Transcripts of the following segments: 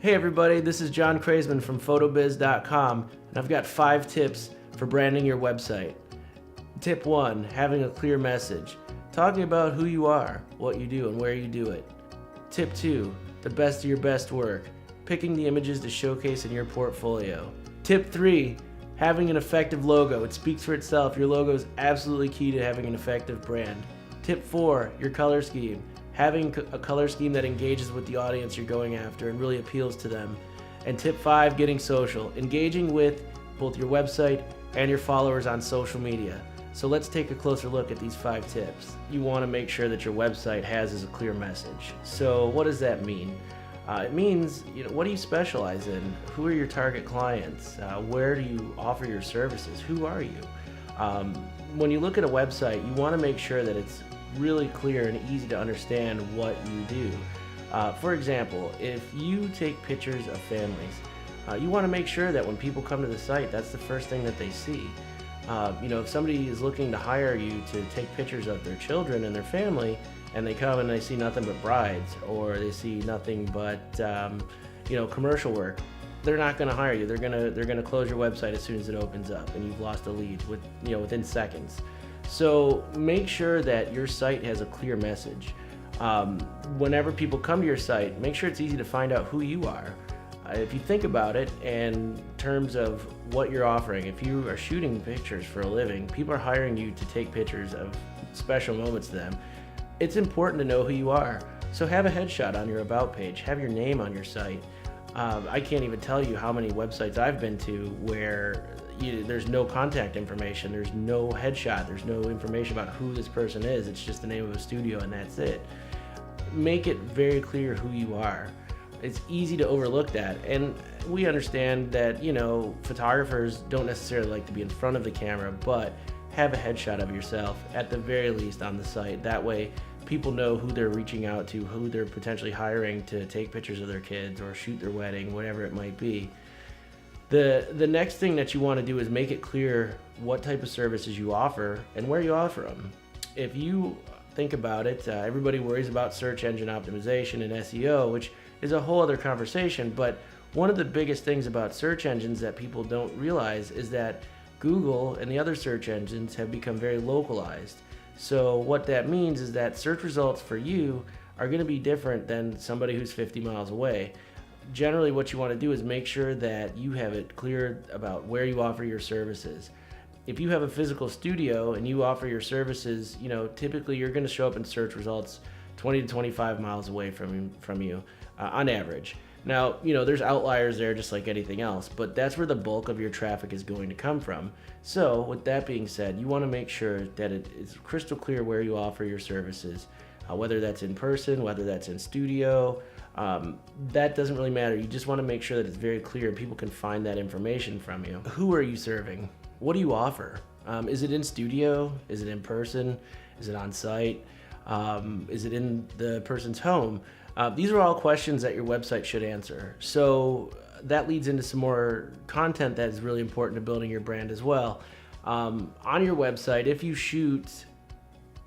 Hey everybody, this is John Kraisman from PhotoBiz.com, and I've got 5 tips for branding your website. Tip 1, having a clear message. Talking about who you are, what you do, and where you do it. Tip 2, the best of your best work. Picking the images to showcase in your portfolio. Tip 3, having an effective logo. It speaks for itself. Your logo is absolutely key to having an effective brand. Tip 4, your color scheme. Having a color scheme that engages with the audience you're going after and really appeals to them. And tip 5, getting social. Engaging with both your website and your followers on social media. So let's take a closer look at these 5 tips. You want to make sure that your website has a clear message. So what does that mean? It means, what do you specialize in? Who are your target clients? Where do you offer your services? Who are you? When you look at a website, you want to make sure that it's really clear and easy to understand what you do. For example, if you take pictures of families, you want to make sure that when people come to the site, that's the first thing that they see. If somebody is looking to hire you to take pictures of their children and their family, and they come and they see nothing but brides, or they see nothing but commercial work, they're not going to hire you. They're gonna close your website as soon as it opens up, and you've lost a lead within seconds. So make sure that your site has a clear message. Whenever people come to your site, make sure it's easy to find out who you are. If you think about it in terms of what you're offering, if you are shooting pictures for a living, people are hiring you to take pictures of special moments to them. It's important to know who you are. So have a headshot on your About page, have your name on your site. I can't even tell you how many websites I've been to where there's no contact information, there's no headshot, there's no information about who this person is. It's just the name of a studio and that's it. Make it very clear who you are. It's easy to overlook that, and we understand that photographers don't necessarily like to be in front of the camera, but have a headshot of yourself at the very least on the site. That way people know who they're reaching out to, who they're potentially hiring to take pictures of their kids or shoot their wedding, whatever it might be. The next thing that you want to do is make it clear what type of services you offer and where you offer them. If you think about it, everybody worries about search engine optimization and SEO, which is a whole other conversation, but one of the biggest things about search engines that people don't realize is that Google and the other search engines have become very localized. So what that means is that search results for you are going to be different than somebody who's 50 miles away. Generally, what you want to do is make sure that you have it clear about where you offer your services. If you have a physical studio and you offer your services, typically you're going to show up in search results 20 to 25 miles away from you on average. Now, there's outliers there just like anything else, but that's where the bulk of your traffic is going to come from. So with that being said, you want to make sure that it is crystal clear where you offer your services, whether that's in person, whether that's in studio. That doesn't really matter. You just want to make sure that it's very clear and people can find that information from you. Who are you serving? What do you offer? Is it in studio? Is it in person? Is it on site? Is it in the person's home? These are all questions that your website should answer. So that leads into some more content that is really important to building your brand as well. On your website, if you shoot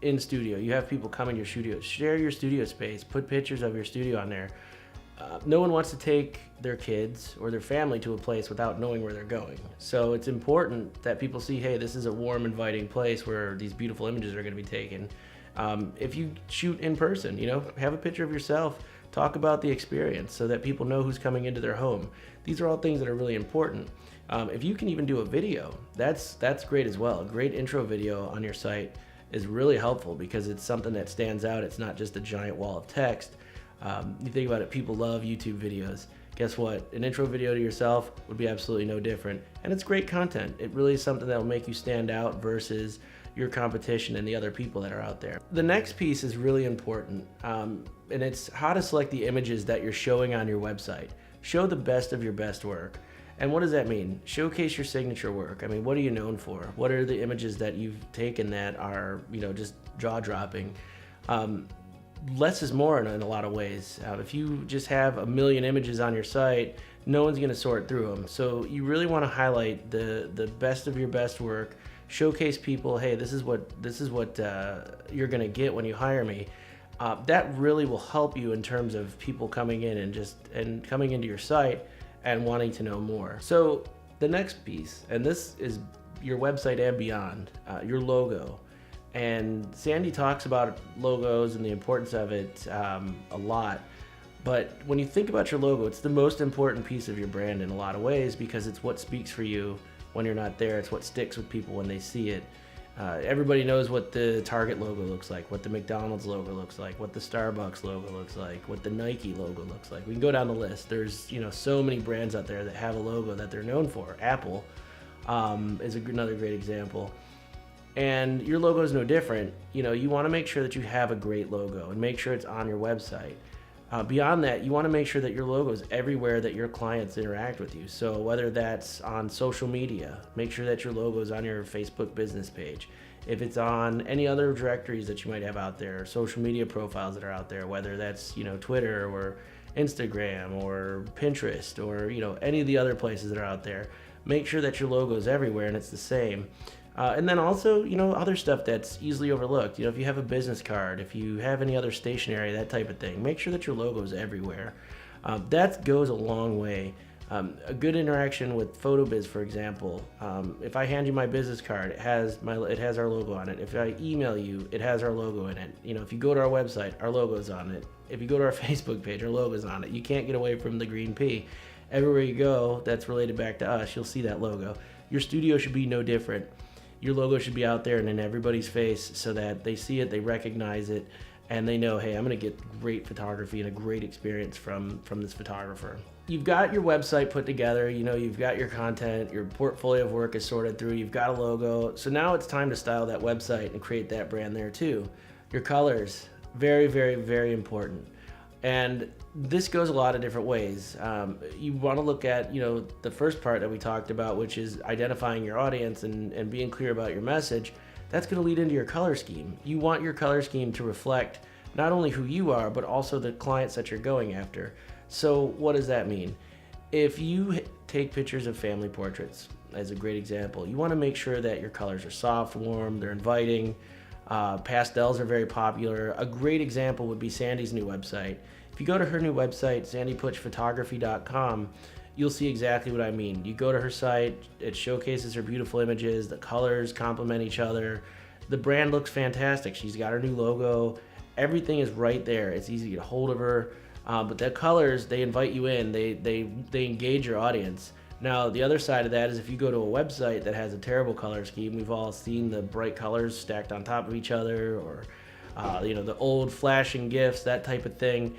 in studio, you have people come in your studio, share your studio space, put pictures of your studio on there. No one wants to take their kids or their family to a place without knowing where they're going. So it's important that people see, hey, this is a warm, inviting place where these beautiful images are going to be taken. If you shoot in person, have a picture of yourself, talk about the experience so that people know who's coming into their home. These are all things that are really important. If you can even do a video, that's great as well. A great intro video on your site is really helpful because it's something that stands out. It's not just a giant wall of text. You think about it, people love YouTube videos. Guess what? An intro video to yourself would be absolutely no different. And it's great content. It really is something that will make you stand out versus your competition and the other people that are out there. The next piece is really important, and it's how to select the images that you're showing on your website. Show the best of your best work. And what does that mean? Showcase your signature work. I mean, what are you known for? What are the images that you've taken that are, just jaw-dropping? Less is more in a lot of ways. If you just have a million images on your site, no one's going to sort through them. So you really want to highlight the best of your best work. Showcase people, hey, this is what you're going to get when you hire me. That really will help you in terms of people coming in and coming into your site and wanting to know more. So the next piece, and this is your website and beyond, your logo. And Sandy talks about logos and the importance of it a lot. But when you think about your logo, it's the most important piece of your brand in a lot of ways, because it's what speaks for you when you're not there. It's what sticks with people when they see it. Everybody knows what the Target logo looks like, what the McDonald's logo looks like, what the Starbucks logo looks like, what the Nike logo looks like. We can go down the list. There's so many brands out there that have a logo that they're known for. Apple is another great example. And your logo is no different. You want to make sure that you have a great logo and make sure it's on your website. Beyond that, you want to make sure that your logo is everywhere that your clients interact with you. So whether that's on social media, make sure that your logo is on your Facebook business page. If it's on any other directories that you might have out there, social media profiles that are out there, whether that's Twitter or Instagram or Pinterest or any of the other places that are out there, make sure that your logo is everywhere and it's the same. And then also, other stuff that's easily overlooked. If you have a business card, if you have any other stationery, that type of thing, make sure that your logo is everywhere. That goes a long way. A good interaction with PhotoBiz, for example. If I hand you my business card, it has our logo on it. If I email you, it has our logo in it. If you go to our website, our logo's on it. If you go to our Facebook page, our logo's on it. You can't get away from the green P. Everywhere you go that's related back to us, you'll see that logo. Your studio should be no different. Your logo should be out there and in everybody's face so that they see it, they recognize it, and they know, hey, I'm going to get great photography and a great experience from this photographer. You've got your website put together, you've got your content, your portfolio of work is sorted through, you've got a logo. So now it's time to style that website and create that brand there too. Your colors, very, very, very important. And this goes a lot of different ways. You want to look at, the first part that we talked about, which is identifying your audience and being clear about your message. That's going to lead into your color scheme. You want your color scheme to reflect not only who you are, but also the clients that you're going after. So what does that mean? If you take pictures of family portraits, as a great example, you want to make sure that your colors are soft, warm, they're inviting. Pastels are very popular. A great example would be Sandy's new website. If you go to her new website, sandyputchphotography.com, you'll see exactly what I mean. You go to her site, it showcases her beautiful images, the colors complement each other, the brand looks fantastic. She's got her new logo, everything is right there. It's easy to get a hold of her, but the colors, they invite you in, they engage your audience. Now, the other side of that is if you go to a website that has a terrible color scheme, we've all seen the bright colors stacked on top of each other, or the old flashing GIFs, that type of thing.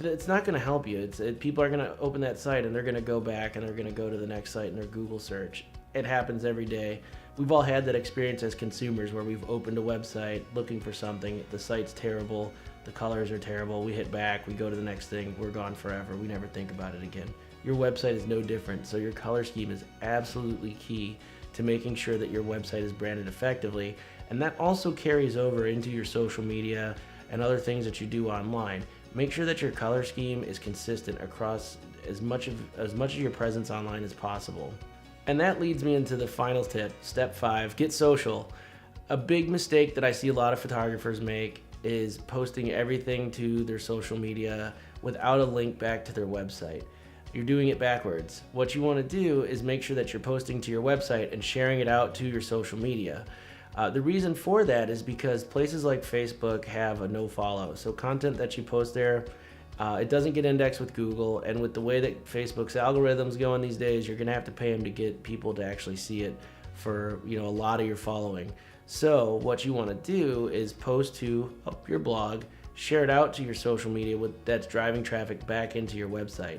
It's not going to help you. People are going to open that site and they're going to go back and they're going to go to the next site in their Google search. It happens every day. We've all had that experience as consumers where we've opened a website looking for something. The site's terrible. The colors are terrible. We hit back. We go to the next thing. We're gone forever. We never think about it again. Your website is no different. So your color scheme is absolutely key to making sure that your website is branded effectively. And that also carries over into your social media and other things that you do online. Make sure that your color scheme is consistent across as much of your presence online as possible. And that leads me into the final tip, step 5, get social. A big mistake that I see a lot of photographers make is posting everything to their social media without a link back to their website. You're doing it backwards. What you want to do is make sure that you're posting to your website and sharing it out to your social media. The reason for that is because places like Facebook have a no follow. So content that you post there, it doesn't get indexed with Google, and with the way that Facebook's algorithms going these days, you're gonna have to pay them to get people to actually see it for a lot of your following. So what you want to do is post to your blog, share it out to your social media that's driving traffic back into your website.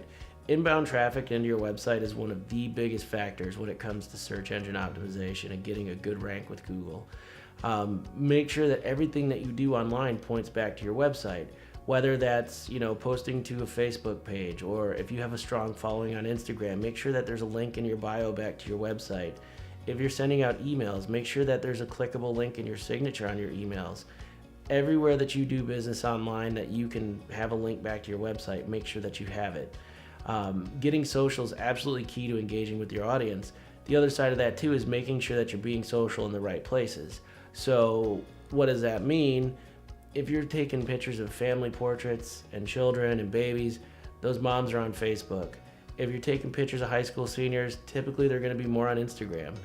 Inbound traffic into your website is one of the biggest factors when it comes to search engine optimization and getting a good rank with Google. Make sure that everything that you do online points back to your website, whether that's posting to a Facebook page, or if you have a strong following on Instagram, make sure that there's a link in your bio back to your website. If you're sending out emails, make sure that there's a clickable link in your signature on your emails. Everywhere that you do business online that you can have a link back to your website, make sure that you have it. Getting social is absolutely key to engaging with your audience. The other side of that too is making sure that you're being social in the right places. So what does that mean? If you're taking pictures of family portraits and children and babies, those moms are on Facebook. If you're taking pictures of high school seniors, typically they're going to be more on Instagram.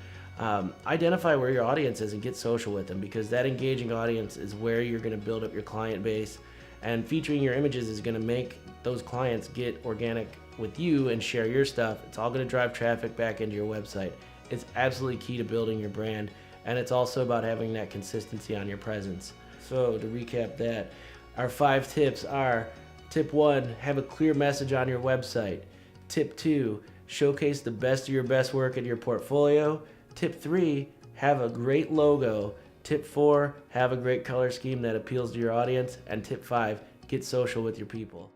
Identify where your audience is and get social with them, because that engaging audience is where you're going to build up your client base, and featuring your images is going to make those clients get organic with you and share your stuff. It's all going to drive traffic back into your website. It's absolutely key to building your brand, and it's also about having that consistency on your presence. So to recap that, our 5 tips are: tip 1, have a clear message on your website. Tip 2, showcase the best of your best work in your portfolio. Tip 3, have a great logo. Tip 4, have a great color scheme that appeals to your audience. And tip 5, get social with your people.